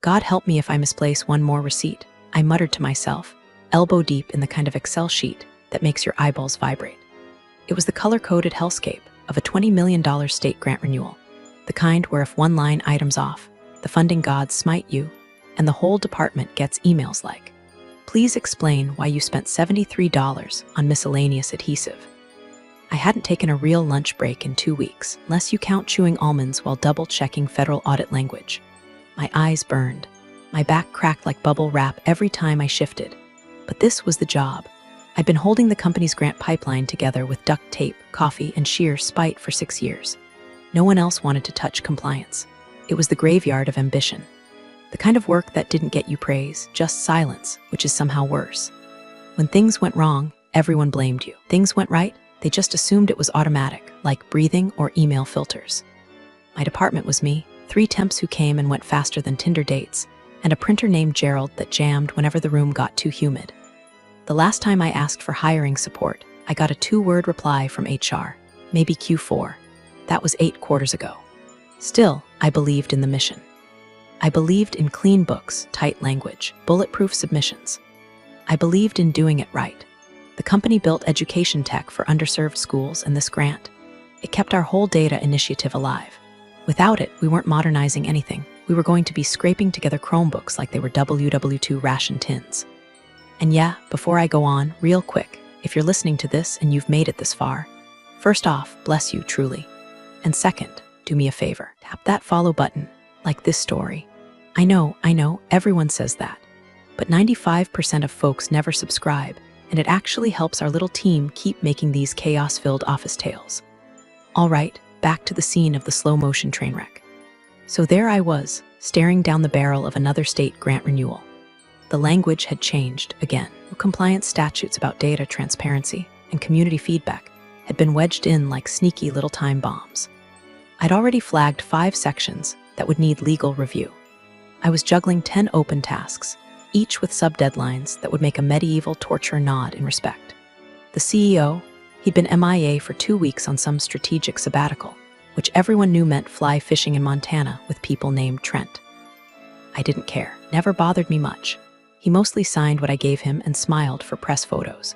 God help me if I misplace one more receipt, I muttered to myself, elbow deep in the kind of Excel sheet that makes your eyeballs vibrate. It was the color-coded hellscape of a $20 million state grant renewal, the kind where if one line item's off, the funding gods smite you, and the whole department gets emails like, "Please explain why you spent $73 on miscellaneous adhesive." I hadn't taken a real lunch break in 2 weeks, unless you count chewing almonds while double-checking federal audit language. My eyes burned. My back cracked like bubble wrap every time I shifted. But this was the job. I'd been holding the company's grant pipeline together with duct tape, coffee, and sheer spite for 6 years. No one else wanted to touch compliance. It was the graveyard of ambition. The kind of work that didn't get you praise, just silence, which is somehow worse. When things went wrong, everyone blamed you. Things went right, they just assumed it was automatic, like breathing or email filters. My department was me, 3 temps who came and went faster than Tinder dates, and a printer named Gerald that jammed whenever the room got too humid. The last time I asked for hiring support, I got a 2-word reply from HR, maybe Q4. That was 8 quarters ago. Still, I believed in the mission. I believed in clean books, tight language, bulletproof submissions. I believed in doing it right. The company built education tech for underserved schools, and this grant, it kept our whole data initiative alive. Without it, we weren't modernizing anything. We were going to be scraping together Chromebooks like they were WW2 ration tins. And yeah, before I go on, real quick, if you're listening to this and you've made it this far, first off, bless you truly. And second, do me a favor, tap that follow button, like this story. I know, everyone says that. But 95% of folks never subscribe, and it actually helps our little team keep making these chaos-filled office tales. All right, back to the scene of the slow-motion train wreck. So there I was, staring down the barrel of another state grant renewal. The language had changed again. Compliance statutes about data transparency and community feedback had been wedged in like sneaky little time bombs. I'd already flagged 5 sections that would need legal review. I was juggling 10 open tasks, each with sub-deadlines that would make a medieval torture nod in respect. The CEO, he'd been MIA for 2 weeks on some strategic sabbatical, which everyone knew meant fly fishing in Montana with people named Trent. I didn't care, never bothered me much. He mostly signed what I gave him and smiled for press photos.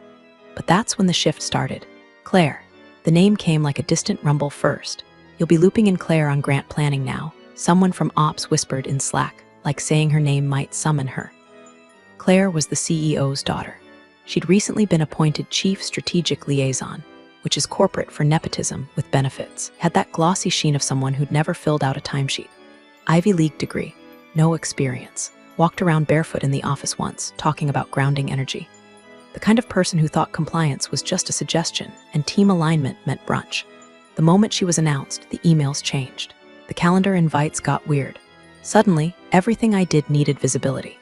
But that's when the shift started. Claire. The name came like a distant rumble first. "You'll be looping in Claire on grant planning now," someone from Ops whispered in Slack, like saying her name might summon her. Claire was the CEO's daughter. She'd recently been appointed Chief Strategic Liaison, which is corporate for nepotism with benefits. Had that glossy sheen of someone who'd never filled out a timesheet. Ivy League degree, no experience. Walked around barefoot in the office once, talking about grounding energy. The kind of person who thought compliance was just a suggestion and team alignment meant brunch. The moment she was announced, the emails changed. The calendar invites got weird. Suddenly, everything I did needed visibility.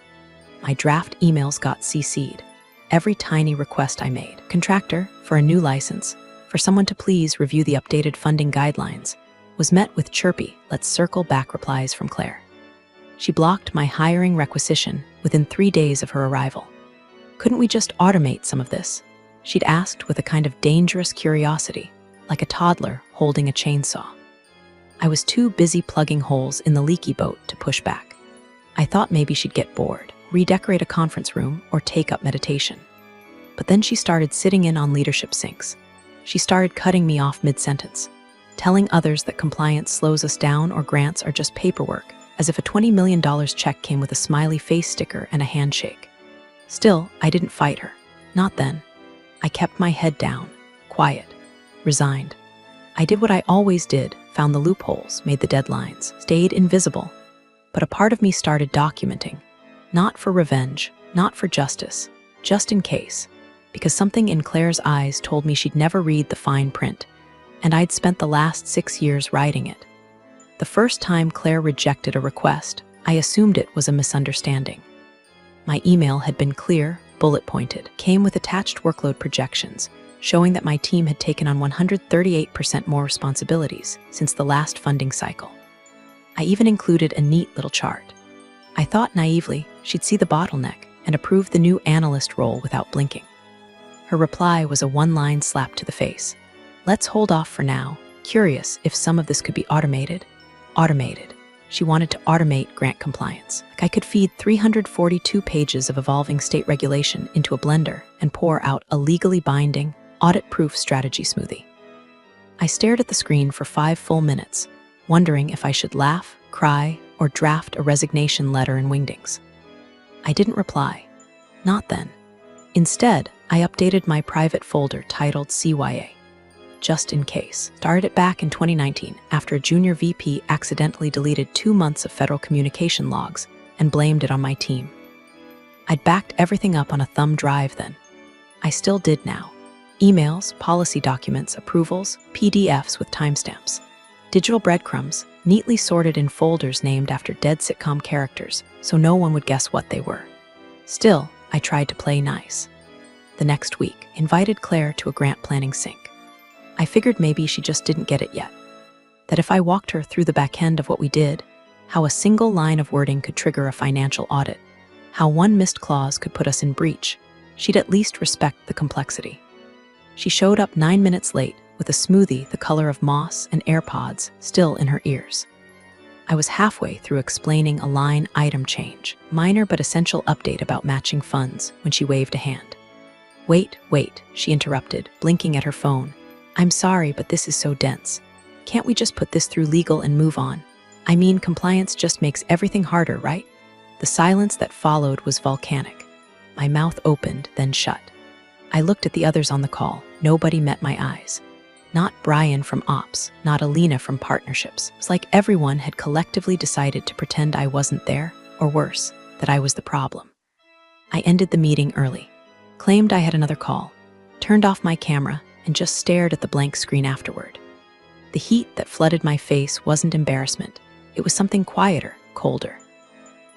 My draft emails got CC'd. Every tiny request I made. Contractor, for a new license, for someone to please review the updated funding guidelines, was met with chirpy, "Let's circle back" replies from Claire. She blocked my hiring requisition within 3 days of her arrival. Couldn't we just automate some of this? She'd asked with a kind of dangerous curiosity, like a toddler holding a chainsaw. I was too busy plugging holes in the leaky boat to push back. I thought maybe she'd get bored, redecorate a conference room, or take up meditation. But then she started sitting in on leadership sinks. She started cutting me off mid-sentence, telling others that compliance slows us down or grants are just paperwork, as if a $20 million check came with a smiley face sticker and a handshake. Still, I didn't fight her. Not then. I kept my head down, quiet, resigned. I did what I always did, found the loopholes, made the deadlines, stayed invisible. But a part of me started documenting. Not for revenge, not for justice, just in case. Because something in Claire's eyes told me she'd never read the fine print, and I'd spent the last 6 years writing it. The first time Claire rejected a request, I assumed it was a misunderstanding. My email had been clear, bullet-pointed, came with attached workload projections, showing that my team had taken on 138% more responsibilities since the last funding cycle. I even included a neat little chart. I thought naively she'd see the bottleneck and approve the new analyst role without blinking. Her reply was a one-line slap to the face. "Let's hold off for now, curious if some of this could be automated." Automated. She wanted to automate grant compliance. Like I could feed 342 pages of evolving state regulation into a blender and pour out a legally binding, audit-proof strategy smoothie. I stared at the screen for 5 full minutes, wondering if I should laugh, cry, or draft a resignation letter in Wingdings. I didn't reply. Not then. Instead, I updated my private folder titled CYA, just in case. Started it back in 2019 after a junior VP accidentally deleted 2 months of federal communication logs and blamed it on my team. I'd backed everything up on a thumb drive then. I still did now. Emails, policy documents, approvals, PDFs with timestamps. Digital breadcrumbs, neatly sorted in folders named after dead sitcom characters so no one would guess what they were. Still, I tried to play nice. The next week, invited Claire to a grant planning sync. I figured maybe she just didn't get it yet. That if I walked her through the back end of what we did, how a single line of wording could trigger a financial audit, how one missed clause could put us in breach, she'd at least respect the complexity. She showed up 9 minutes late with a smoothie the color of moss and AirPods still in her ears. I was halfway through explaining a line item change, minor but essential update about matching funds, when she waved a hand. Wait, she interrupted, blinking at her phone. I'm sorry, but this is so dense. Can't we just put this through legal and move on? I mean, compliance just makes everything harder, right? The silence that followed was volcanic. My mouth opened, then shut. I looked at the others on the call. Nobody met my eyes. Not Brian from Ops, not Alina from Partnerships. It was like everyone had collectively decided to pretend I wasn't there, or worse, that I was the problem. I ended the meeting early, claimed I had another call, turned off my camera, and just stared at the blank screen afterward. The heat that flooded my face wasn't embarrassment. It was something quieter, colder.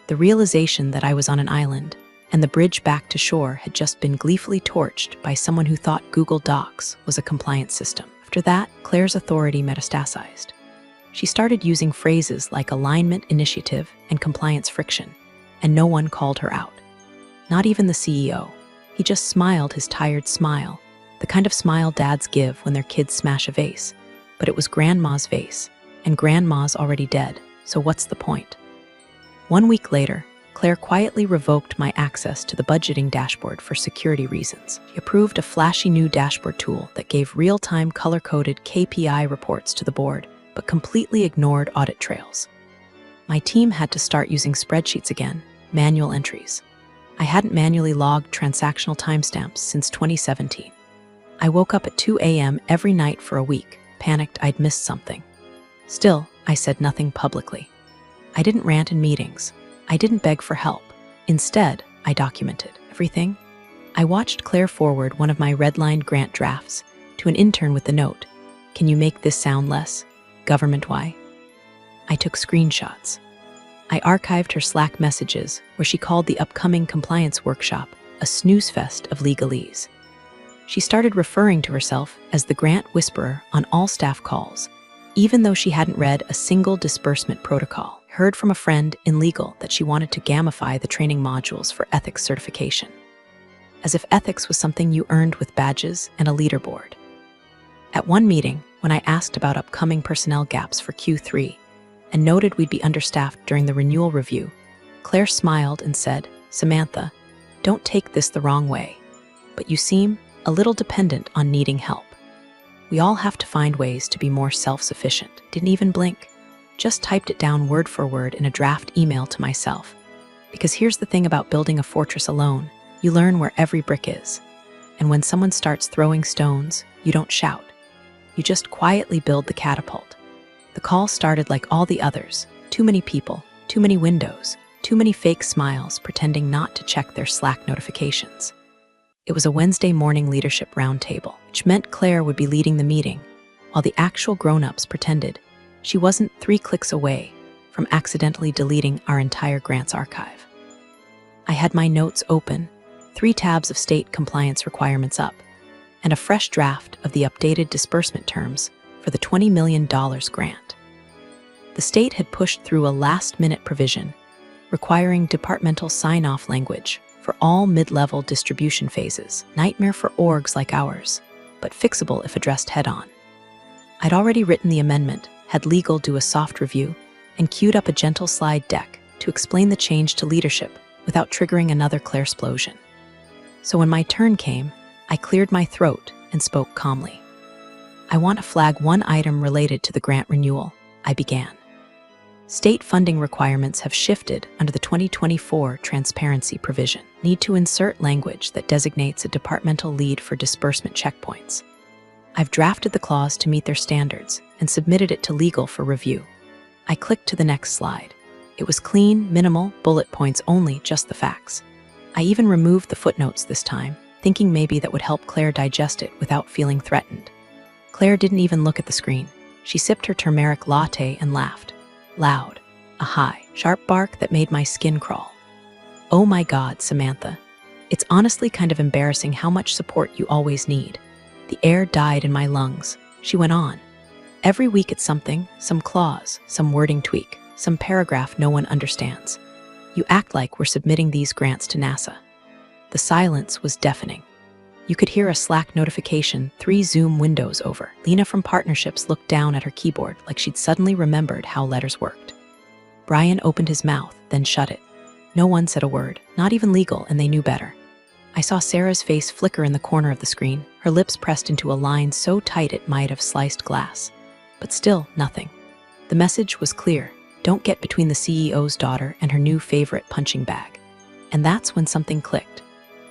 The realization that I was on an island, and the bridge back to shore had just been gleefully torched by someone who thought Google Docs was a compliance system. After that, Claire's authority metastasized. She started using phrases like alignment initiative and compliance friction, and no one called her out. Not even the CEO. He just smiled his tired smile, the kind of smile dads give when their kids smash a vase. But it was Grandma's vase, and Grandma's already dead, so what's the point? 1 week later, Claire quietly revoked my access to the budgeting dashboard for security reasons. She approved a flashy new dashboard tool that gave real-time color-coded KPI reports to the board, but completely ignored audit trails. My team had to start using spreadsheets again, manual entries. I hadn't manually logged transactional timestamps since 2017. I woke up at 2 a.m. every night for a week, panicked I'd missed something. Still, I said nothing publicly. I didn't rant in meetings. I didn't beg for help. Instead, I documented everything. I watched Claire forward one of my redlined grant drafts to an intern with the note, "Can you make this sound less government-why?" I took screenshots. I archived her Slack messages where she called the upcoming compliance workshop a snooze fest of legalese. She started referring to herself as the grant whisperer on all staff calls, even though she hadn't read a single disbursement protocol. Heard from a friend in legal that she wanted to gamify the training modules for ethics certification, as if ethics was something you earned with badges and a leaderboard. At one meeting, when I asked about upcoming personnel gaps for Q3 and noted we'd be understaffed during the renewal review, Claire smiled and said, "Samantha, don't take this the wrong way, but you seem a little dependent on needing help. We all have to find ways to be more self-sufficient." Didn't even blink. Just typed it down word for word in a draft email to myself. Because here's the thing about building a fortress alone. You learn where every brick is. And when someone starts throwing stones, you don't shout. You just quietly build the catapult. The call started like all the others. Too many people, too many windows, too many fake smiles pretending not to check their Slack notifications. It was a Wednesday morning leadership roundtable, which meant Claire would be leading the meeting, while the actual grown-ups pretended she wasn't 3 clicks away from accidentally deleting our entire grants archive. I had my notes open, 3 tabs of state compliance requirements up, and a fresh draft of the updated disbursement terms for the $20 million grant. The state had pushed through a last-minute provision requiring departmental sign-off language for all mid-level distribution phases, nightmare for orgs like ours, but fixable if addressed head-on. I'd already written the amendment, had legal do a soft review, and queued up a gentle slide deck to explain the change to leadership without triggering another Claire-splosion. So when my turn came, I cleared my throat and spoke calmly. "I want to flag one item related to the grant renewal," I began. "State funding requirements have shifted under the 2024 transparency provision. Need to insert language that designates a departmental lead for disbursement checkpoints. I've drafted the clause to meet their standards and submitted it to legal for review." I clicked to the next slide. It was clean, minimal, bullet points only, just the facts. I even removed the footnotes this time, thinking maybe that would help Claire digest it without feeling threatened. Claire didn't even look at the screen. She sipped her turmeric latte and laughed. Loud. A high, sharp bark that made my skin crawl. "Oh my God, Samantha. It's honestly kind of embarrassing how much support you always need." The air died in my lungs. She went on. "Every week it's something, some clause, some wording tweak, some paragraph no one understands. You act like we're submitting these grants to NASA." The silence was deafening. You could hear a Slack notification 3 Zoom windows over. Lena from Partnerships looked down at her keyboard like she'd suddenly remembered how letters worked. Brian opened his mouth, then shut it. No one said a word, not even legal, and they knew better. I saw Sarah's face flicker in the corner of the screen, her lips pressed into a line so tight it might have sliced glass. But still, nothing. The message was clear. Don't get between the CEO's daughter and her new favorite punching bag. And that's when something clicked.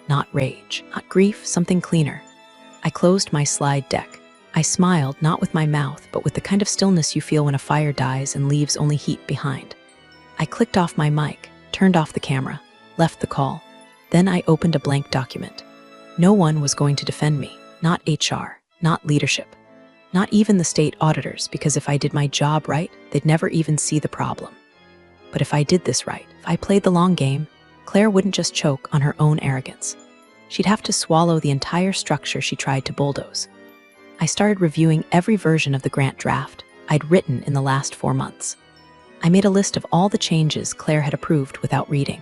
Not rage, not grief, something cleaner. I closed my slide deck. I smiled, not with my mouth, but with the kind of stillness you feel when a fire dies and leaves only heat behind. I clicked off my mic, turned off the camera, left the call. Then I opened a blank document. No one was going to defend me, not HR, not leadership, not even the state auditors, because if I did my job right, they'd never even see the problem. But if I did this right, if I played the long game, Claire wouldn't just choke on her own arrogance. She'd have to swallow the entire structure she tried to bulldoze. I started reviewing every version of the grant draft I'd written in the last 4 months. I made a list of all the changes Claire had approved without reading.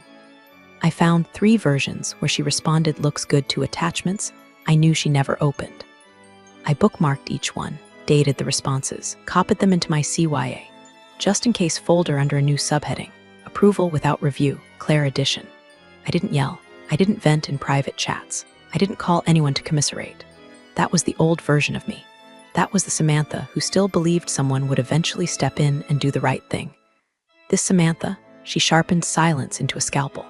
I found 3 versions where she responded "looks good" to attachments I knew she never opened. I bookmarked each one, dated the responses, copied them into my CYA, just in case folder under a new subheading, approval without review, Claire edition. I didn't yell. I didn't vent in private chats. I didn't call anyone to commiserate. That was the old version of me. That was the Samantha who still believed someone would eventually step in and do the right thing. This Samantha, she sharpened silence into a scalpel.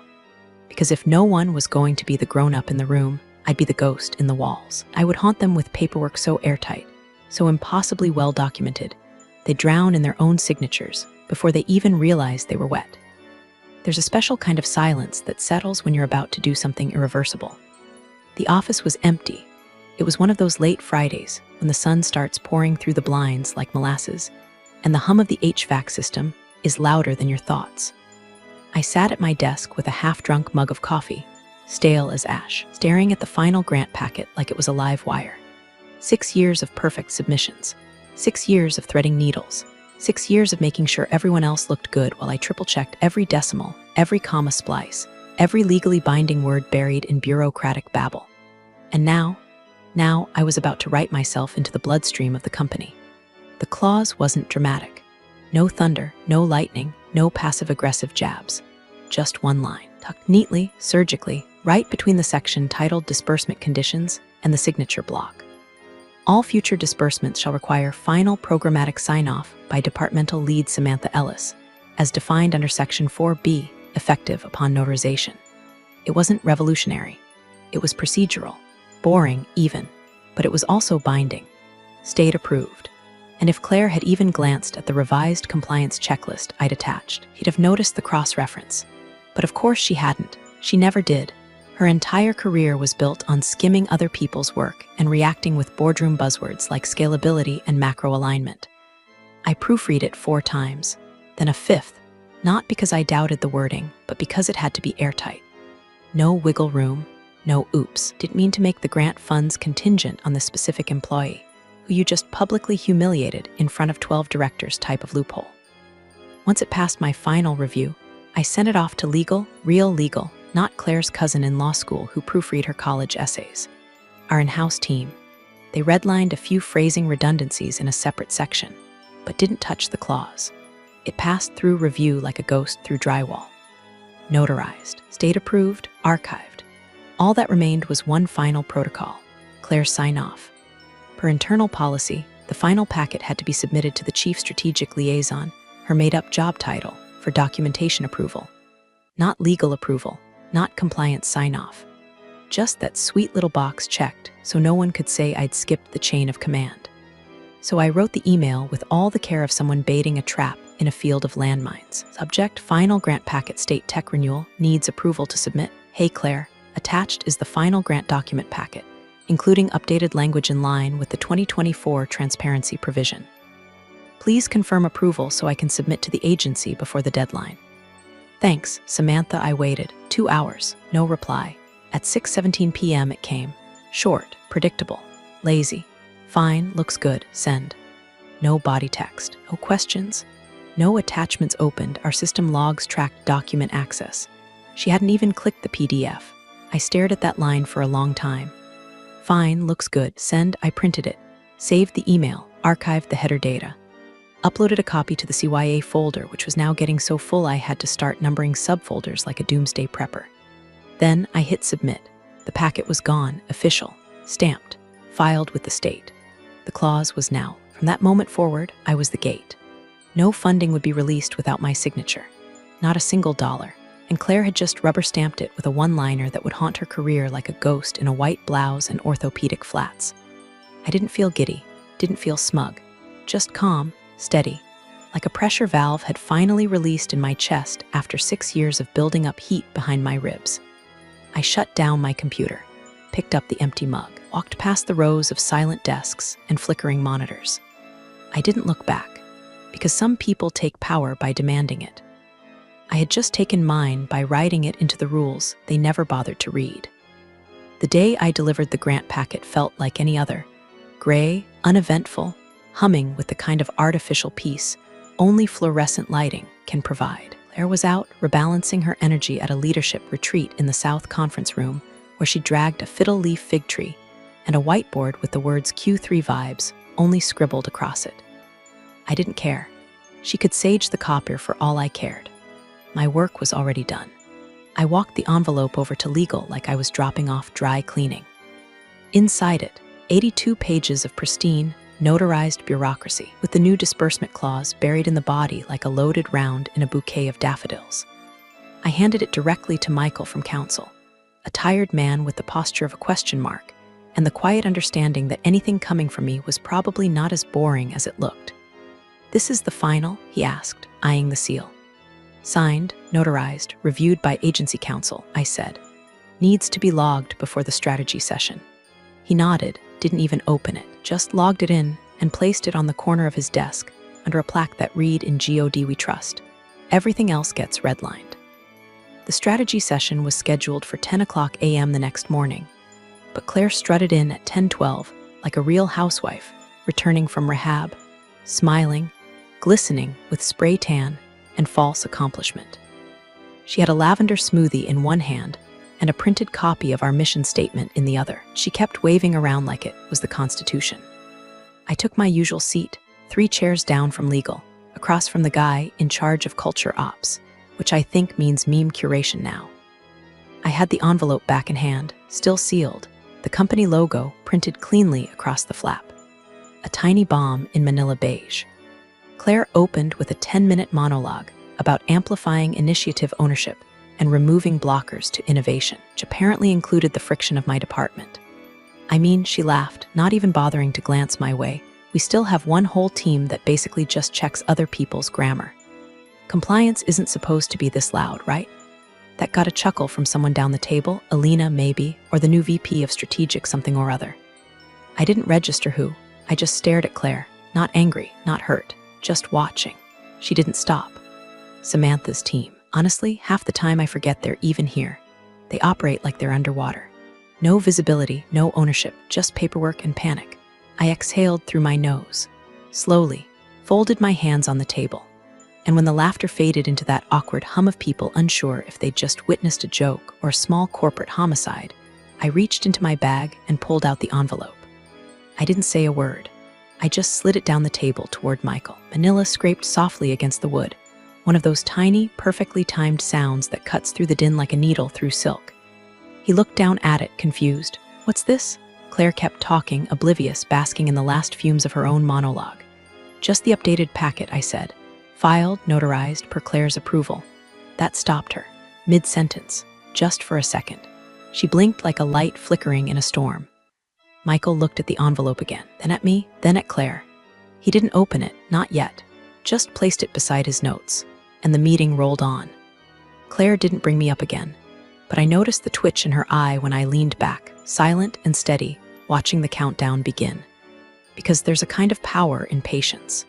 Because if no one was going to be the grown-up in the room, I'd be the ghost in the walls. I would haunt them with paperwork so airtight, so impossibly well documented, they'd drown in their own signatures before they even realized they were wet. There's a special kind of silence that settles when you're about to do something irreversible. The office was empty. It was one of those late Fridays when the sun starts pouring through the blinds like molasses, and the hum of the HVAC system is louder than your thoughts. I sat at my desk with a half-drunk mug of coffee, stale as ash, staring at the final grant packet like it was a live wire. 6 years of perfect submissions. 6 years of threading needles. 6 years of making sure everyone else looked good while I triple-checked every decimal, every comma splice, every legally binding word buried in bureaucratic babble. And now I was about to write myself into the bloodstream of the company. The clause wasn't dramatic. No thunder, no lightning, no passive-aggressive jabs. Just one line, tucked neatly, surgically, right between the section titled Disbursement Conditions and the signature block. All future disbursements shall require final programmatic sign-off by departmental lead Samantha Ellis, as defined under Section 4B, effective upon notarization. It wasn't revolutionary. It was procedural, boring even, but it was also binding. State approved. And if Claire had even glanced at the revised compliance checklist I'd attached, he'd have noticed the cross-reference. But of course she hadn't. She never did. Her entire career was built on skimming other people's work and reacting with boardroom buzzwords like scalability and macro alignment. I proofread it 4 times, then a 5th, not because I doubted the wording, but because it had to be airtight. No wiggle room, no oops. Didn't mean to make the grant funds contingent on the specific employee, who you just publicly humiliated in front of 12 directors type of loophole. Once it passed my final review, I sent it off to legal, real legal, not Claire's cousin in law school who proofread her college essays. Our in-house team. They redlined a few phrasing redundancies in a separate section, but didn't touch the clause. It passed through review like a ghost through drywall. Notarized, state-approved, archived. All that remained was one final protocol: Claire's sign-off. Per internal policy, the final packet had to be submitted to the Chief Strategic Liaison, her made-up job title, for documentation approval. Not legal approval, not compliance sign-off. Just that sweet little box checked so no one could say I'd skipped the chain of command. So I wrote the email with all the care of someone baiting a trap in a field of landmines. Subject: final grant packet, state tech renewal, needs approval to submit. Hey Claire, attached is the final grant document packet, including updated language in line with the 2024 transparency provision. Please confirm approval so I can submit to the agency before the deadline. Thanks, Samantha. I waited 2 hours, no reply. At 6:17 p.m. it came. Short, predictable, lazy. Fine, looks good, send. No body text, no questions. No attachments opened. Our system logs tracked document access. She hadn't even clicked the PDF. I stared at that line for a long time. Fine, looks good, send. I printed it, saved the email, archived the header data. Uploaded a copy to the CYA folder, which was now getting so full I had to start numbering subfolders like a doomsday prepper. Then I hit submit. The packet was gone, official, stamped, filed with the state. The clause was now. From that moment forward, I was the gate. No funding would be released without my signature. Not a single dollar. And Claire had just rubber-stamped it with a one-liner that would haunt her career like a ghost in a white blouse and orthopedic flats. I didn't feel giddy, didn't feel smug. Just calm, steady. Like a pressure valve had finally released in my chest after 6 years of building up heat behind my ribs. I shut down my computer, picked up the empty mug, walked past the rows of silent desks and flickering monitors. I didn't look back, because some people take power by demanding it. I had just taken mine by writing it into the rules they never bothered to read. The day I delivered the grant packet felt like any other, gray, uneventful, humming with the kind of artificial peace only fluorescent lighting can provide. Claire was out, rebalancing her energy at a leadership retreat in the South Conference Room, where she dragged a fiddle leaf fig tree and a whiteboard with the words Q3 Vibes only scribbled across it. I didn't care. She could sage the copier for all I cared. My work was already done. I walked the envelope over to legal like I was dropping off dry cleaning. Inside it, 82 pages of pristine, notarized bureaucracy, with the new disbursement clause buried in the body like a loaded round in a bouquet of daffodils. I handed it directly to Michael from council, a tired man with the posture of a question mark, and the quiet understanding that anything coming from me was probably not as boring as it looked. "This is the final?" he asked, eyeing the seal. "Signed, notarized, reviewed by agency counsel," I said. "Needs to be logged before the strategy session." He nodded, didn't even open it, just logged it in and placed it on the corner of his desk under a plaque that read in God We Trust. Everything else gets redlined. The strategy session was scheduled for 10 o'clock a.m. the next morning, but Claire strutted in at 10:12 like a real housewife, returning from rehab, smiling, glistening with spray tan and false accomplishment. She had a lavender smoothie in one hand and a printed copy of our mission statement in the other. She kept waving around like it was the Constitution. I took my usual seat, 3 chairs down from legal, across from the guy in charge of culture ops, which I think means meme curation now. I had the envelope back in hand, still sealed, the company logo printed cleanly across the flap. A tiny bomb in manila beige. Claire opened with a 10-minute monologue about amplifying initiative ownership and removing blockers to innovation, which apparently included the friction of my department. I mean, she laughed, not even bothering to glance my way. We still have one whole team that basically just checks other people's grammar. Compliance isn't supposed to be this loud, right? That got a chuckle from someone down the table, Alina maybe, or the new VP of Strategic something or other. I didn't register who. I just stared at Claire, not angry, not hurt, just watching. She didn't stop. Samantha's team. Honestly, half the time I forget they're even here. They operate like they're underwater. No visibility, no ownership, just paperwork and panic. I exhaled through my nose, slowly, folded my hands on the table. And when the laughter faded into that awkward hum of people unsure if they'd just witnessed a joke or a small corporate homicide, I reached into my bag and pulled out the envelope. I didn't say a word. I just slid it down the table toward Michael. Manila scraped softly against the wood, one of those tiny, perfectly timed sounds that cuts through the din like a needle through silk. He looked down at it, confused. "What's this?" Claire kept talking, oblivious, basking in the last fumes of her own monologue. "Just the updated packet," I said. "Filed, notarized, per Claire's approval." That stopped her, mid-sentence, just for a second. She blinked like a light flickering in a storm. Michael looked at the envelope again, then at me, then at Claire. He didn't open it, not yet, just placed it beside his notes, and the meeting rolled on. Claire didn't bring me up again, but I noticed the twitch in her eye when I leaned back, silent and steady, watching the countdown begin. Because there's a kind of power in patience.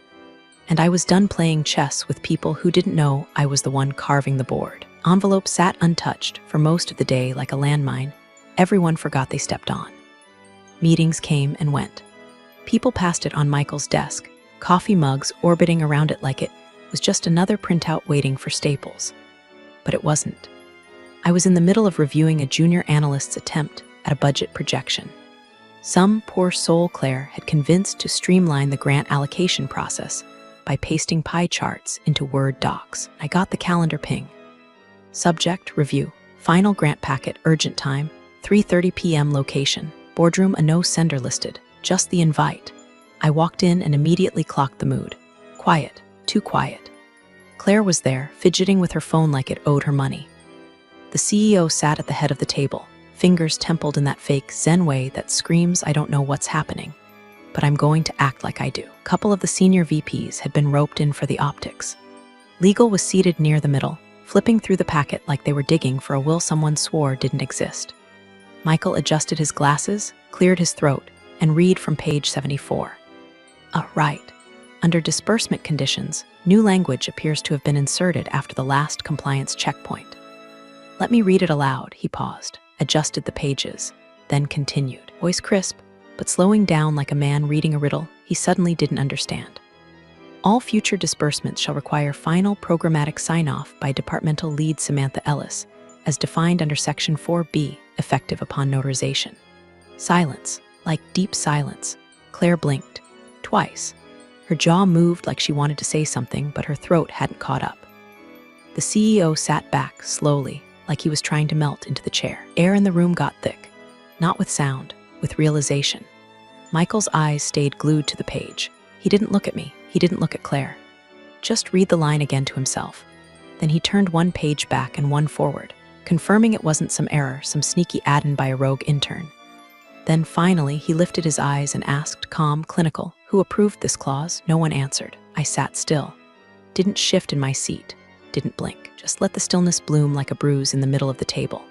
And I was done playing chess with people who didn't know I was the one carving the board. Envelope sat untouched for most of the day like a landmine. Everyone forgot they stepped on. Meetings came and went. People passed it on Michael's desk, coffee mugs orbiting around it like it was just another printout waiting for staples. But it wasn't. I was in the middle of reviewing a junior analyst's attempt at a budget projection. Some poor soul Claire had convinced to streamline the grant allocation process by pasting pie charts into Word docs. I got the calendar ping. Subject, review. Final grant packet, urgent time, 3:30 p.m. location. Boardroom, a no sender listed, just the invite. I walked in and immediately clocked the mood. Quiet, too quiet. Claire was there, fidgeting with her phone like it owed her money. The CEO sat at the head of the table, fingers templed in that fake Zen way that screams, "I don't know what's happening, but I'm going to act like I do." A couple of the senior VPs had been roped in for the optics. Legal was seated near the middle, flipping through the packet like they were digging for a will someone swore didn't exist. Michael adjusted his glasses, cleared his throat, and read from page 74. Right. Under disbursement conditions, new language appears to have been inserted after the last compliance checkpoint. "Let me read it aloud," he paused, adjusted the pages, then continued. Voice crisp, but slowing down like a man reading a riddle he suddenly didn't understand. "All future disbursements shall require final programmatic sign-off by departmental lead Samantha Ellis, as defined under Section 4B, effective upon notarization." Silence, like deep silence. Claire blinked. Twice. Her jaw moved like she wanted to say something, but her throat hadn't caught up. The CEO sat back, slowly, like he was trying to melt into the chair. Air in the room got thick. Not with sound, with realization. Michael's eyes stayed glued to the page. He didn't look at me. He didn't look at Claire. Just read the line again to himself. Then he turned one page back and one forward, confirming it wasn't some error, some sneaky add-in by a rogue intern. Then finally, he lifted his eyes and asked, calm, clinical, "Who approved this clause?" No one answered. I sat still. Didn't shift in my seat. Didn't blink. Just let the stillness bloom like a bruise in the middle of the table.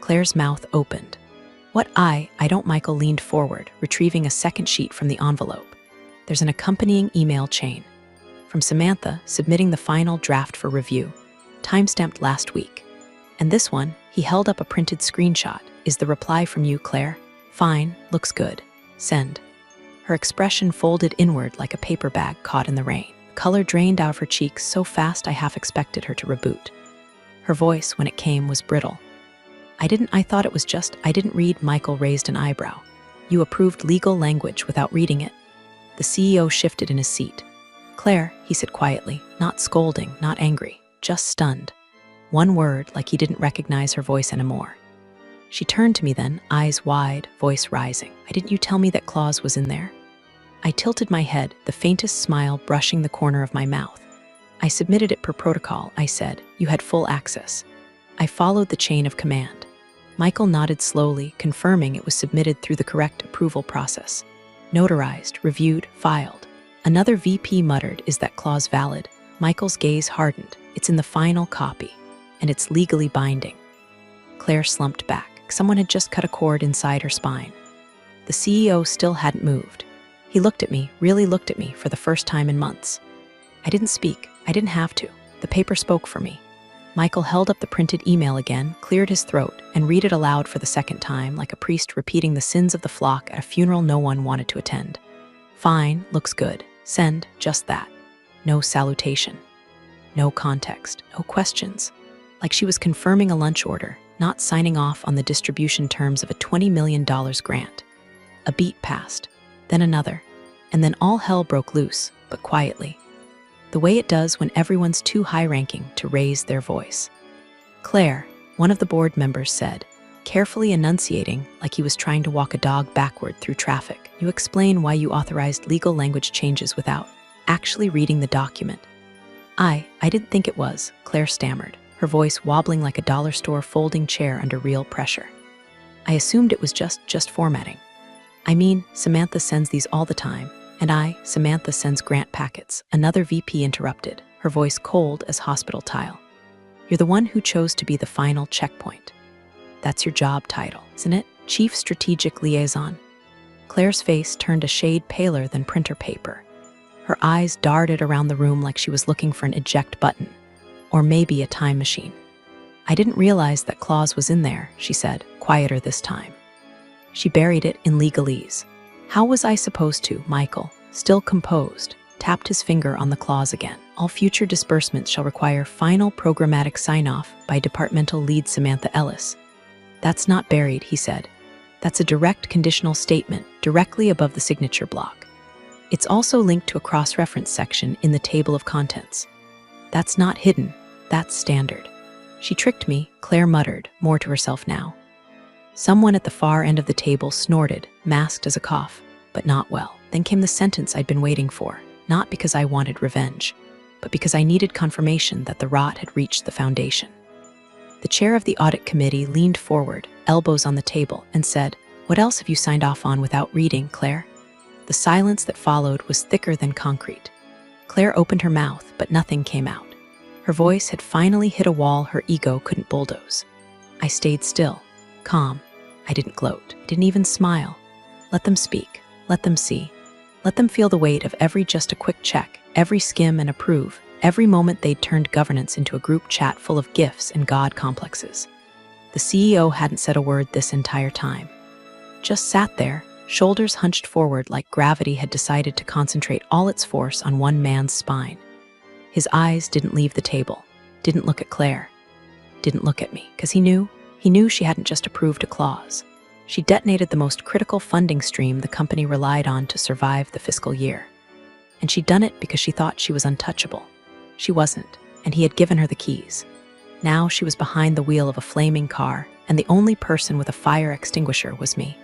Claire's mouth opened. "What I don't." Michael leaned forward, retrieving a second sheet from the envelope. There's an accompanying email chain. From Samantha, submitting the final draft for review. Timestamped last week. And this one, he held up a printed screenshot, is the reply from you, Claire. "Fine, looks good. Send." Her expression folded inward like a paper bag caught in the rain. Color drained out of her cheeks so fast I half expected her to reboot. Her voice, when it came, was brittle. I didn't read." Michael raised an eyebrow. "You approved legal language without reading it." The CEO shifted in his seat. "Claire," he said quietly, not scolding, not angry, just stunned. One word, like he didn't recognize her voice anymore. She turned to me then, eyes wide, voice rising. "Didn't you tell me that clause was in there?" I tilted my head, the faintest smile brushing the corner of my mouth. "I submitted it per protocol," I said. "You had full access." I followed the chain of command. Michael nodded slowly, confirming it was submitted through the correct approval process. Notarized, reviewed, filed. Another VP muttered, "Is that clause valid?" Michael's gaze hardened. "It's in the final copy, and it's legally binding." Claire slumped back. Someone had just cut a cord inside her spine. The CEO still hadn't moved. He looked at me, really looked at me, for the first time in months. I didn't speak. I didn't have to. The paper spoke for me. Michael held up the printed email again, cleared his throat, and read it aloud for the second time, like a priest repeating the sins of the flock at a funeral no one wanted to attend. "Fine, looks good. Send," just that. No salutation. No context. No questions. Like she was confirming a lunch order, not signing off on the distribution terms of a $20 million grant. A beat passed. Then another. And then all hell broke loose, but quietly. The way it does when everyone's too high-ranking to raise their voice. Claire, one of the board members, said, carefully enunciating like he was trying to walk a dog backward through traffic, "You explain why you authorized legal language changes without actually reading the document." I didn't think it was," Claire stammered, her voice wobbling like a dollar store folding chair under real pressure. "I assumed it was just formatting. I mean, Samantha sends these all the time, and Samantha sends grant packets," another VP interrupted, her voice cold as hospital tile. "You're the one who chose to be the final checkpoint. That's your job title, isn't it? Chief Strategic Liaison." Claire's face turned a shade paler than printer paper. Her eyes darted around the room like she was looking for an eject button, or maybe a time machine. "I didn't realize that clause was in there," she said, quieter this time. She buried it in legalese. "How was I supposed to?" Michael, still composed, tapped his finger on the clause again. "All future disbursements shall require final programmatic sign-off by departmental lead Samantha Ellis." "That's not buried," he said. "That's a direct conditional statement directly above the signature block. It's also linked to a cross-reference section in the table of contents. That's not hidden, that's standard." "She tricked me," Claire muttered, more to herself now. Someone at the far end of the table snorted, masked as a cough, but not well. Then came the sentence I'd been waiting for, not because I wanted revenge, but because I needed confirmation that the rot had reached the foundation. The chair of the audit committee leaned forward, elbows on the table, and said, "What else have you signed off on without reading, Claire?" The silence that followed was thicker than concrete. Claire opened her mouth, but nothing came out. Her voice had finally hit a wall her ego couldn't bulldoze. I stayed still, calm. I didn't gloat. I didn't even smile. Let them speak. Let them see. Let them feel the weight of every just a quick check, every skim and approve, every moment they'd turned governance into a group chat full of gifts and God complexes. The CEO hadn't said a word this entire time. Just sat there, shoulders hunched forward like gravity had decided to concentrate all its force on one man's spine. His eyes didn't leave the table, didn't look at Claire, didn't look at me, because he knew she hadn't just approved a clause. She detonated the most critical funding stream the company relied on to survive the fiscal year. And she'd done it because she thought she was untouchable. She wasn't, and he had given her the keys. Now she was behind the wheel of a flaming car, and the only person with a fire extinguisher was me.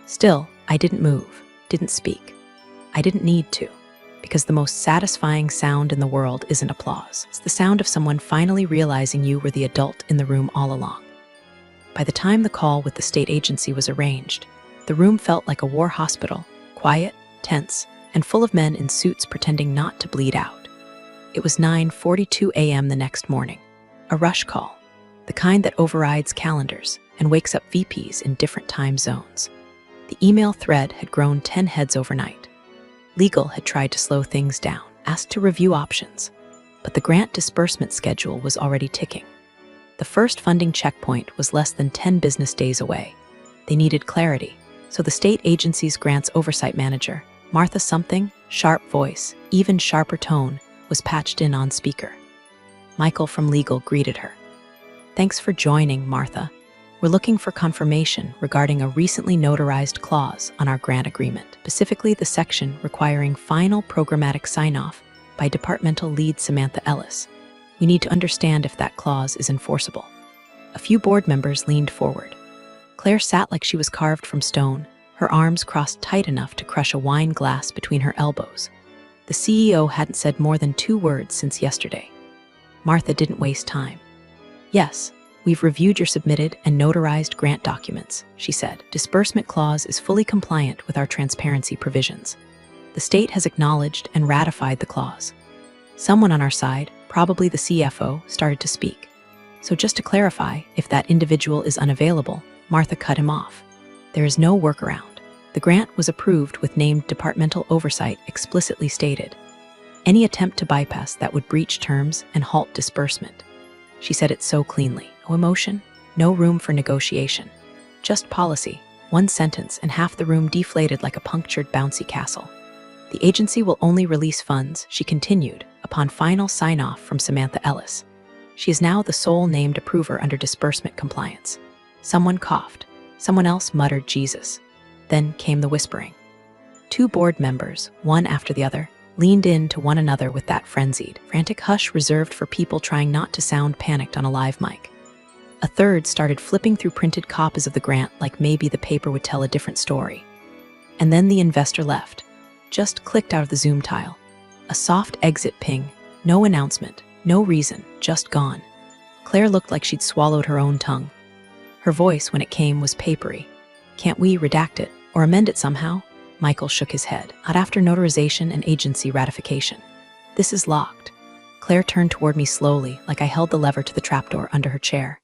Still, I didn't move, didn't speak. I didn't need to, because the most satisfying sound in the world isn't applause. It's the sound of someone finally realizing you were the adult in the room all along. By the time the call with the state agency was arranged, the room felt like a war hospital, quiet, tense, and full of men in suits pretending not to bleed out. It was 9:42 a.m. the next morning. A rush call, the kind that overrides calendars and wakes up VPs in different time zones. The email thread had grown 10 heads overnight. Legal had tried to slow things down, asked to review options, but the grant disbursement schedule was already ticking. The first funding checkpoint was less than 10 business days away. They needed clarity, so the state agency's grants oversight manager, Martha something, sharp voice, even sharper tone, was patched in on speaker. Michael from legal greeted her. "Thanks for joining, Martha. We're looking for confirmation regarding a recently notarized clause on our grant agreement, specifically the section requiring final programmatic sign-off by departmental lead Samantha Ellis. We need to understand if that clause is enforceable." A few board members leaned forward. Claire sat like she was carved from stone, her arms crossed tight enough to crush a wine glass between her elbows. The CEO hadn't said more than 2 words since yesterday. Martha didn't waste time. "Yes, we've reviewed your submitted and notarized grant documents," she said. "Disbursement clause is fully compliant with our transparency provisions. The state has acknowledged and ratified the clause." Someone on our side, probably the CFO, started to speak. "So just to clarify, if that individual is unavailable," Martha cut him off. "There is no workaround. The grant was approved with named departmental oversight explicitly stated. Any attempt to bypass that would breach terms and halt disbursement." She said it so cleanly. No emotion, no room for negotiation. Just policy, one sentence, and half the room deflated like a punctured bouncy castle. "The agency will only release funds," she continued, "upon final sign-off from Samantha Ellis. She is now the sole named approver under disbursement compliance." Someone coughed. Someone else muttered Jesus. Then came the whispering. Two board members, one after the other, leaned in to one another with that frenzied, frantic hush reserved for people trying not to sound panicked on a live mic. A third started flipping through printed copies of the grant like maybe the paper would tell a different story. And then the investor left, just clicked out of the Zoom tile. A soft exit ping, no announcement, no reason, just gone. Claire looked like she'd swallowed her own tongue. Her voice, when it came, was papery. Can't we redact it or amend it somehow? Michael shook his head. Not after notarization and agency ratification. This is locked. Claire turned toward me slowly, like I held the lever to the trapdoor under her chair.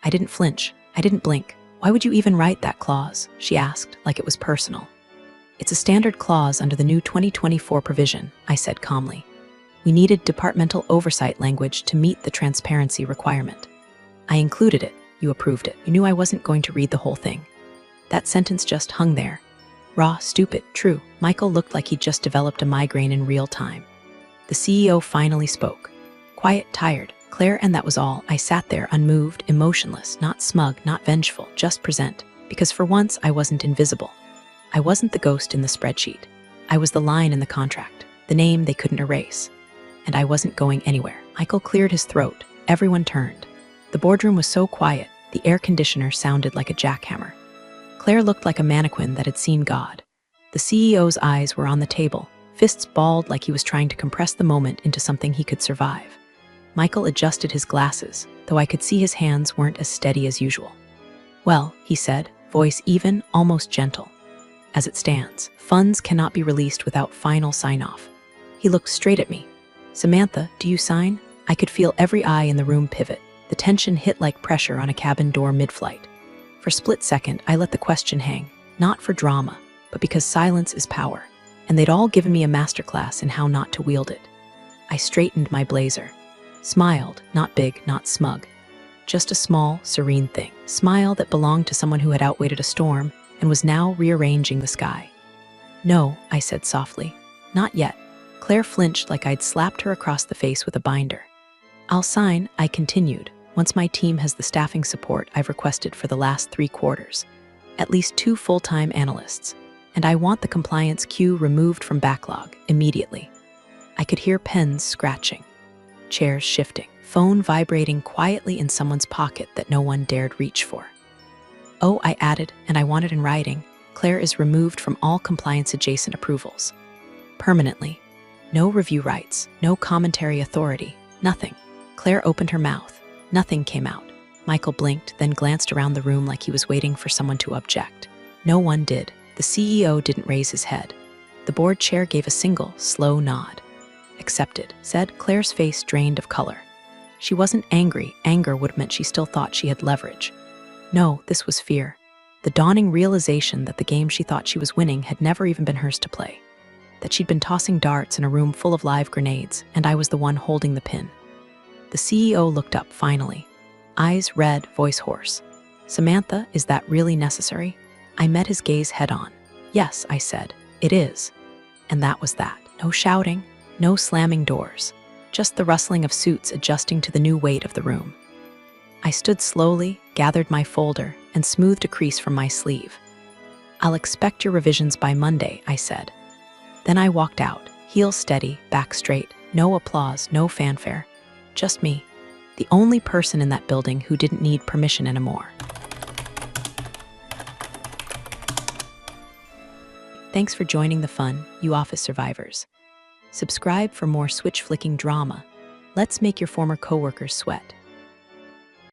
I didn't flinch. I didn't blink. Why would you even write that clause? She asked, like it was personal. It's a standard clause under the new 2024 provision, I said calmly. We needed departmental oversight language to meet the transparency requirement. I included it. You approved it. You knew I wasn't going to read the whole thing. That sentence just hung there. Raw, stupid, true. Michael looked like he'd just developed a migraine in real time. The CEO finally spoke. Quiet, tired. Claire, and that was all. I sat there, unmoved, emotionless, not smug, not vengeful, just present. Because for once, I wasn't invisible. I wasn't the ghost in the spreadsheet. I was the line in the contract, the name they couldn't erase. And I wasn't going anywhere. Michael cleared his throat. Everyone turned. The boardroom was so quiet, the air conditioner sounded like a jackhammer. Claire looked like a mannequin that had seen God. The CEO's eyes were on the table, fists balled like he was trying to compress the moment into something he could survive. Michael adjusted his glasses, though I could see his hands weren't as steady as usual. Well, he said, voice even, almost gentle. As it stands, funds cannot be released without final sign-off. He looked straight at me. Samantha, do you sign? I could feel every eye in the room pivot. The tension hit like pressure on a cabin door mid-flight. For a split second, I let the question hang, not for drama, but because silence is power, and they'd all given me a masterclass in how not to wield it. I straightened my blazer, smiled, not big, not smug, just a small, serene thing. Smile that belonged to someone who had outwaited a storm and was now rearranging the sky. No, I said softly, not yet. Claire flinched like I'd slapped her across the face with a binder. I'll sign, I continued, once my team has the staffing support I've requested for the last 3 quarters. At least 2 full-time analysts. And I want the compliance queue removed from backlog immediately. I could hear pens scratching, chairs shifting, phone vibrating quietly in someone's pocket that no one dared reach for. Oh, I added, and I want it in writing, Claire is removed from all compliance-adjacent approvals. Permanently. No review rights, no commentary authority, nothing. Claire opened her mouth. Nothing came out. Michael blinked, then glanced around the room like he was waiting for someone to object. No one did. The CEO didn't raise his head. The board chair gave a single, slow nod. Accepted, said. Claire's face drained of color. She wasn't angry. Anger would have meant she still thought she had leverage. No, this was fear. The dawning realization that the game she thought she was winning had never even been hers to play. That she'd been tossing darts in a room full of live grenades, and I was the one holding the pin. The CEO looked up finally. Eyes red, voice hoarse. Samantha, is that really necessary? I met his gaze head on. Yes, I said, it is. And that was that. No shouting, no slamming doors. Just the rustling of suits adjusting to the new weight of the room. I stood slowly, gathered my folder, and smoothed a crease from my sleeve. I'll expect your revisions by Monday, I said. Then I walked out, heels steady, back straight, no applause, no fanfare. Just me, the only person in that building who didn't need permission anymore. Thanks for joining the fun, you office survivors. Subscribe for more switch-flicking drama. Let's make your former coworkers sweat.